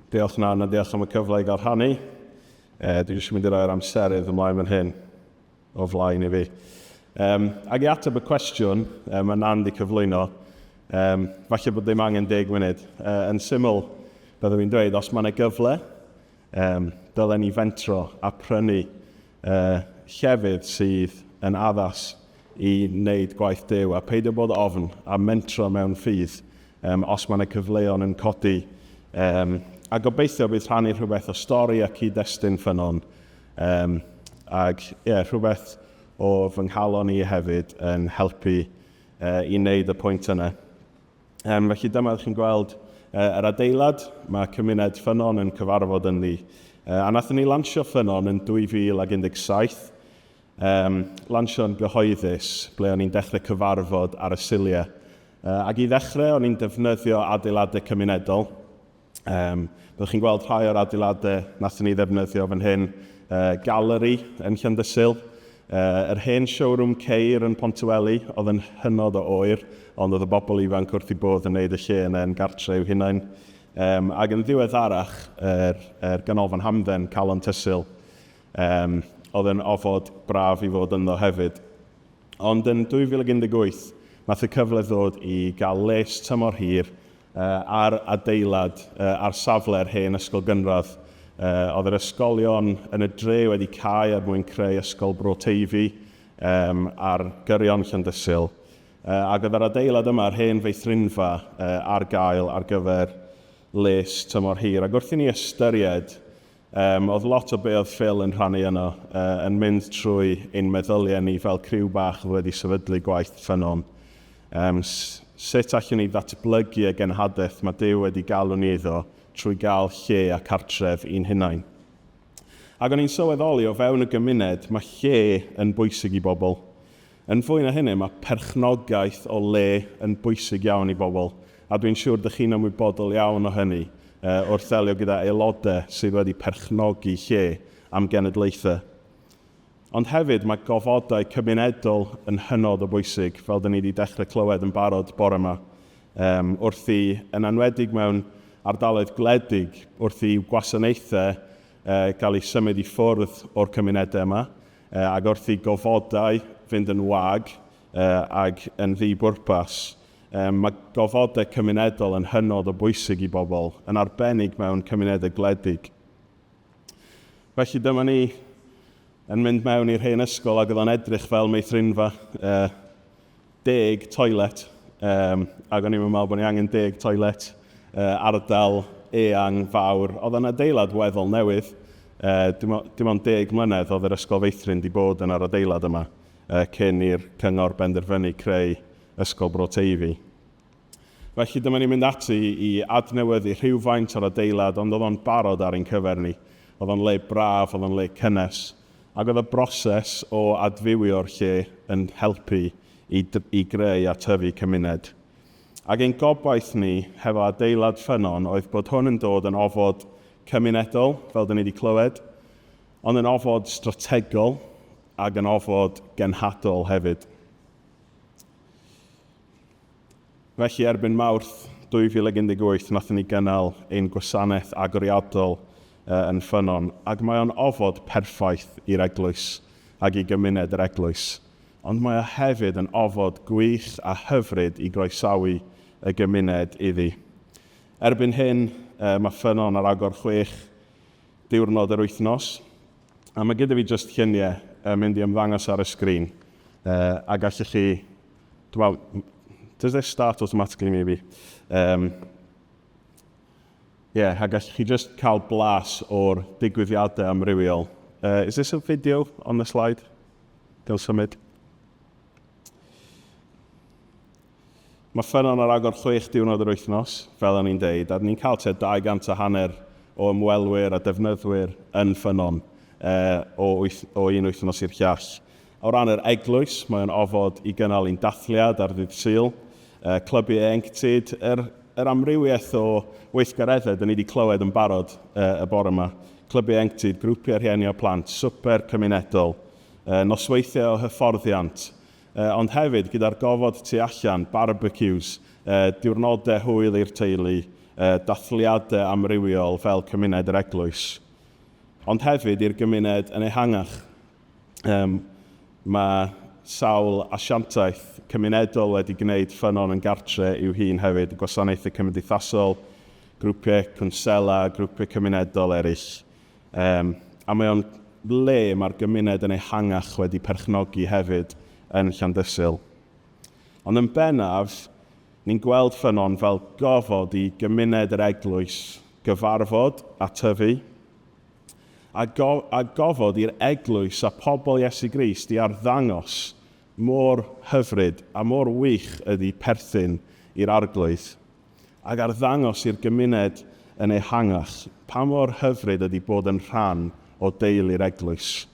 Diolch na diolch am y cyfle i gael rhannu. Dwi'n eisiau mynd i roi'r amserydd ymlaen fan hyn o flaen i fi. Ag i ateb y cwestiwn, mae Nan di cyflwyno, falle bod ddim angen 10 munud. Yn syml, byddwn i'n dweud, os mae'n gyfle, dylen ni fentro a prynu llefydd sydd yn addas i wneud gwaith Duw a peidio bod ofn a mentro mewn ffydd os mae'n cyfleon yn codi. A gobeithio bydd rhannu rhywbeth o stori a cyd-destun Ffynnon. Rhywbeth o fy nghalon i hefyd yn helpu i wneud y pwynt yna. Felly dyma ydych chi'n gweld yr adeilad, mae cymuned Ffynnon yn cyfarfod yn ni. A nathon ni lansio Ffynnon yn 2017. Lansio'n gyhoeddus, ble o'n i'n dechrau cyfarfod ar y siliau. Ac i ddechrau, o'n i'n defnyddio adeiladau cymunedol. Byddwch chi'n gweld rhai o'r adeiladau nathon ni ddefnyddio fan hyn. Galeri yn Llandudno, yr hen showroom ceir yn Pontyweli, oedd yn hynod o oer, ond oedd y bobl ifanc wrth i bod yn gwneud y lle yna yn gartre i'w hunain. Ac yn ddiweddarach, ganolfan Hamdden, Calon Tysil, oedd yn ofod braf i fod ynddo hefyd. Ond yn 2018, nath y cyfle ddod i gael les tymor hir ar adeilad ar safle'r hen ysgol gynradd. Oedd yr ysgolion yn y dre wedi cael mwyn creu ysgol Bro Teifi ar gyrion Llandudno. Ac oedd yr adeilad yma, yr hen feithrinfa, ar gael ar gyfer les tymor hir. Ac wrth i ni ystyried, oedd lot o be oedd Phil yn rhannu yno yn mynd trwy ein meddyliau ni fel criw bach oedd wedi sefydlu gwaith Ffynnon. Sut allwn ni ddatblygu y genhadaeth mae Duw wedi galw ni iddo trwy gael lle a cartref i'n hunain. Ac o'n i'n sylweddoli o fewn y gymuned, mae lle yn bwysig i bobl. Yn fwy na hynny, mae perchnogaeth o le yn bwysig iawn i bobl. A dwi'n siŵr ydych chi'n ymwybodol iawn o hynny wrth ddelio gyda aelodau sydd wedi perchnogi lle am genedlaethau. Ond hefyd mae gofodau cymunedol yn hynod o bwysig, fel dyn ni wedi dechrau clywed yn barod bore yma, wrth i, yn enwedig mewn ardaloedd gwledig, wrth i gwasanaethau gael eu symud i ffwrdd o'r cymunedau yma, ac wrth i gofodau fynd yn wag ac yn ddibwrpas. Mae gofodau cymunedol yn hynod o bwysig i bobl, yn arbennig mewn cymunedau gwledig. Felly dyma ni yn mynd mewn i'r hen ysgol ac oedd o'n edrych fel meithrinfa 10 toilet, ac o'n i'n meddwl bod ni angen 10 toilet, ardal eang fawr. Oedd yn adeilad weddol newydd, dim ond 10 mlynedd oedd yr ysgol feithrin di bod yn yr adeilad yma, cyn i'r cyngor benderfynu creu ysgol Bro Teifi. Felly dyma ni'n mynd ati i adnewyddu rhywfaint o'r adeilad, ond oedd o'n barod ar ein cyfer ni. Oedd o'n le braf, oedd o'n le cynnes. Ac oedd y broses o adfywio'r lle yn helpu i greu a tyfu cymuned. Ac ein gobaith ni hefo adeilad Ffynnon oedd bod hwn yn dod yn ofod cymunedol, fel dyn ni wedi clywed, ond yn ofod strategol ac yn ofod genhadol hefyd. Felly erbyn Mawrth 2018, nathon ni gynnal ein gwasanaeth agoriadol yn Ffynnon, ac mae o'n ofod perffaith i'r Eglwys ac i gymuned yr Eglwys. Ond mae o hefyd yn ofod gwych a hyfryd i groesawu y gymuned iddi. Erbyn hyn, mae Ffynnon ar agor 6 diwrnod yr wythnos, a mae gyda fi jyst lluniau mynd i ymddangos ar y sgrin. A gallech chi, does this start automatically maybe? A gallech chi just cael blas o'r digwyddiadau amrywiol. Is this a video on the slide? Dewch symud. Mae Ffynnon ar agor 6 diwrnod yr wythnos, fel o'n i'n deud, a ni'n cael 250 o ymwelwyr a defnyddwyr yn Ffynnon o un wythnos i'r llall. O ran yr Eglwys, mae'n ofod i gynnal un dathliad ar ddydd Sul, clybiau ieuenctid, yr amrywiaeth o weithgareddau dyn ni wedi clywed yn barod y bore yma. Clybiau ieuenctid, grwpiau rhieni o plant, swper cymunedol, nosweithiau o hyfforddiant, ond hefyd gyda'r gofod tu allan, barbecues, diwrnodau hwyl i'r teulu, dathliadau amrywiol fel cymuned yr Eglwys. Ond hefyd i'r gymuned yn ehangach. Mae sawl asiantaeth cymunedol wedi gwneud Ffynnon yn gartre i'w hun hefyd, gwasanaethau cymdeithasol, grwpiau cwnsela, grwpiau cymunedol eraill. A mae o'n le mae'r gymuned yn ehangach wedi perchnogi hefyd yn Llandysul. Ond yn bennaf, ni'n gweld Ffynnon fel gofod i gymuned yr Eglwys gyfarfod a tyfu, a gofod i'r Eglwys a pobl Iesu Grist i arddangos mor hyfryd a mor wych ydy perthyn i'r arglwydd, ac arddangos i'r gymuned yn ehangach pa mor hyfryd ydy bod yn rhan o deulu'r Eglwys.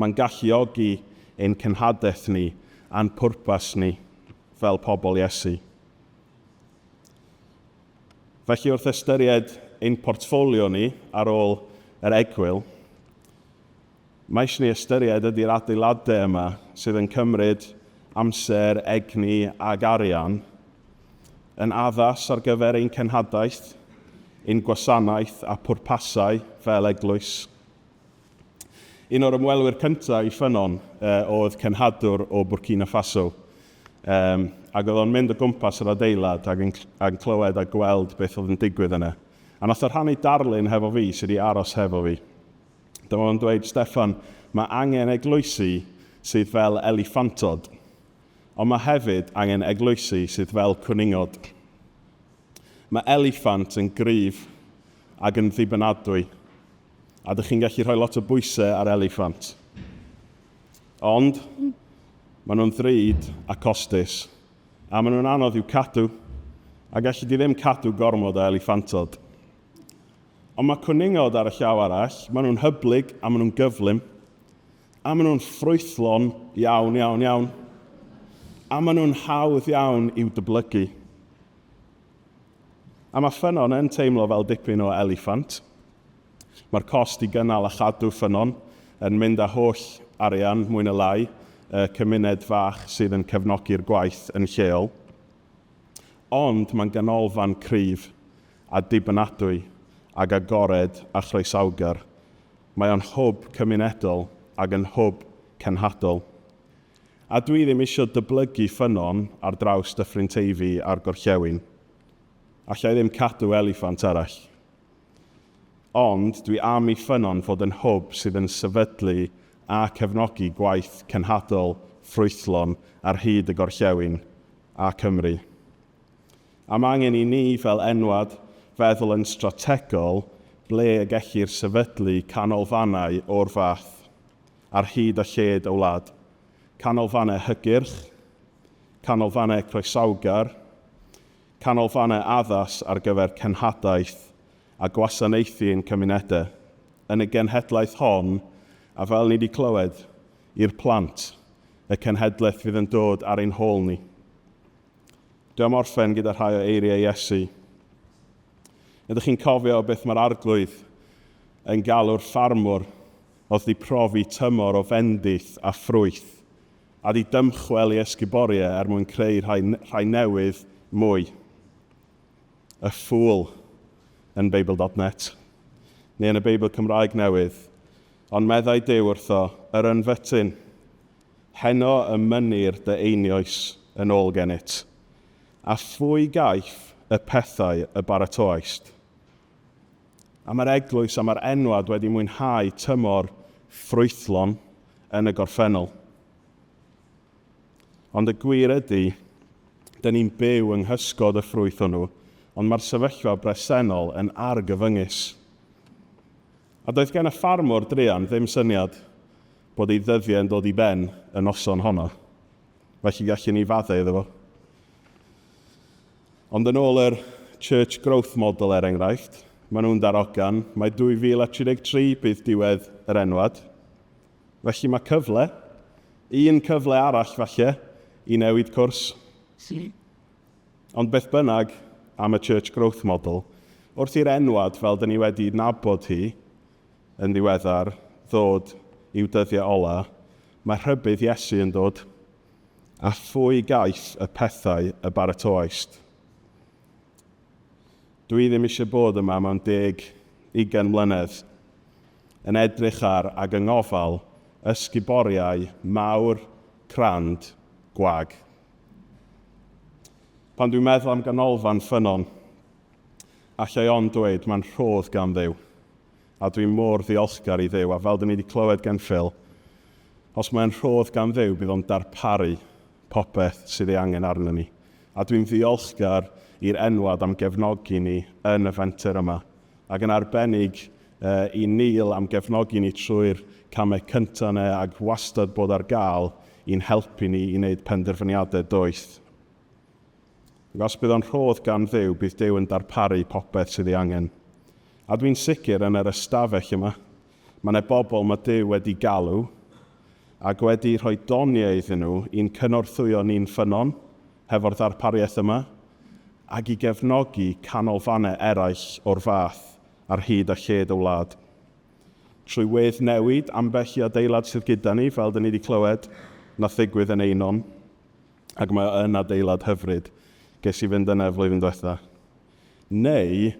Mae'n galluogi ein cynhadaeth ni a'n pwrpas ni fel pobl Iesu. Felly wrth ystyried ein portffolio ni ar ôl yr egwyl, mae eisiau ni ystyried ydy'r adeiladau yma sydd yn cymryd amser, egni ag arian yn addas ar gyfer ein cenhadaeth, ein gwasanaeth a pwrpasau fel Eglwys. Un o'r ymwelwyr cyntaf i Ffynnon oedd cenhadwr o Burkina Faso. Ac oedd o'n mynd o gwmpas yr adeilad ac yn clywed a gweld beth oedd yn digwydd yna. A nath o rhannu darlun hefo fi sydd wedi aros hefo fi. Dyma o'n dweud, Steffan, mae angen eglwysu sydd fel eliffantod, ond mae hefyd angen eglwysu sydd fel cwningod. Mae eliffant yn gryf ac yn ddibynadwy, a ydych chi'n gallu rhoi lot o bwysau ar eliffant. Ond, maen nhw'n ddrud a costus, a maen nhw'n anodd i'w cadw, a gallu di ddim cadw gormod o eliffantod. Ond mae cwningod ar y llaw arall, maen nhw'n hyblyg a maen nhw'n gyflym, a maen nhw'n ffrwythlon iawn, a maen nhw'n hawdd iawn i'w dyblygu. A mae Ffynnon yn teimlo fel dipyn o eliffant. Mae'r cost i gynnal a chadw Ffynnon yn mynd â holl arian mwy na lai, cymuned fach sydd yn cefnogi'r gwaith yn lleol. Ond mae'n ganolfan cryf a dibynadwy ac agored a chroesawgar. Mae o'n hwb cymunedol ac yn hwb cenhadol. A dwi ddim eisiau dyblygu Ffynnon ar draws Dyffryn Teifi a'r Gorllewin. Allai ddim cadw eliffant arall. Ond dwi am i Ffynnon fod yn hwb sydd yn sefydlu a cefnogi gwaith cenhadol ffrwythlon ar hyd y Gorllewin a Cymru. A mae angen i ni fel enwad feddwl yn strategol ble y gellir sefydlu canolfannau o'r fath ar hyd a lled y wlad. Canolfannau hygyrch, canolfannau croesawgar, canolfannau addas ar gyfer cenhadaeth a gwasanaethu yn cymunedau. Yn y genhedlaeth hon, a fel ni wedi clywed, i'r plant, y cenhedlaeth fydd yn dod ar ein hôl ni. Dwi am orffen gyda rhai o eiriau Iesu. Ydych chi'n cofio beth mae'r arglwydd yn galw'r ffarmwr oedd wedi profi tymor o fendith a ffrwyth a wedi dymchwel i esguboriau mwyn creu rhai newydd mwy. Y ffwl yn Beibl.net neu yn y Beibl Cymraeg newydd, ond meddai Duw wrtho, yr ynfytyn, heno y mynir dy einioes yn ôl gennyt, a phwy gaiff y pethau y baratoaist. A mae'r Eglwys a mae'r enwad wedi mwynhau tymor ffrwythlon yn y gorffennol. Ond y gwir ydy, dyn ni'n byw yng nghysgod y ffrwyth hwnnw, ond mae'r sefyllfa bresennol yn argyfyngus. A doedd gen y ffarmwr druan ddim syniad bod ei ddyddiau yn dod i ben y noson honno. Felly gallwn ni faddau iddo fo. Ond yn ôl yr Church Growth Model enghraifft, maen nhw'n darogan, mae 2033 bydd diwedd yr enwad. Felly mae cyfle, un cyfle arall falle, i newid cwrs. Ond beth bynnag am y Church Growth Model, wrth i'r enwad fel dyn ni wedi nabod hi yn ddiweddar ddod i'w dyddiau ola, mae rhybydd Iesu yn dod, a phwy gaiff y pethau y baratoaist. Dwi ddim eisiau bod yma mewn 10-20 mlynedd yn edrych ar ag yng ngofal ysguboriau mawr, crand, gwag. Pan dwi'n meddwl am ganolfan Ffynnon, allai ond dweud mae'n rhodd gan Dduw. A dwi'n mor ddiolchgar i Dduw, a fel dyn ni wedi clywed gan Phil, os mae'n rhodd gan Dduw, bydd o'n darparu popeth sydd ei angen arno ni. A dwi'n ddiolchgar i'r enwad am gefnogi ni yn y fenter yma, ac yn arbennig i Neil am gefnogi ni trwy'r camau cyntaf neu ac wastad bod ar gael i'n helpu ni i wneud penderfyniadau doeth. Ac os bydd o'n rhodd gan Dduw, bydd Duw yn darparu popeth sydd ei angen. A dwi'n sicr yn yr ystafell yma, mae yna bobl mae Duw wedi galw ac wedi rhoi doniau iddyn nhw i'n cynorthwyo ni'n Ffynnon hefo'r ddarpariaeth yma ac i gefnogi canolfannau eraill o'r fath ar hyd a lled y wlad. Trwy wedd newid ambell i adeilad sydd gyda ni, fel dyn ni wedi clywed, na ddigwydd yn Einon, ac mae yn adeilad hyfryd, ges i fynd yna flwyddyn diwetha. Neu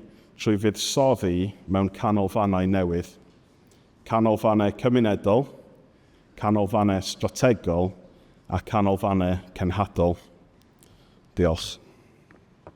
trwy fuddsoddi mewn canolfannau newydd. Canolfannau cymunedol, canolfannau strategol a canolfannau cenhadol. Diolch.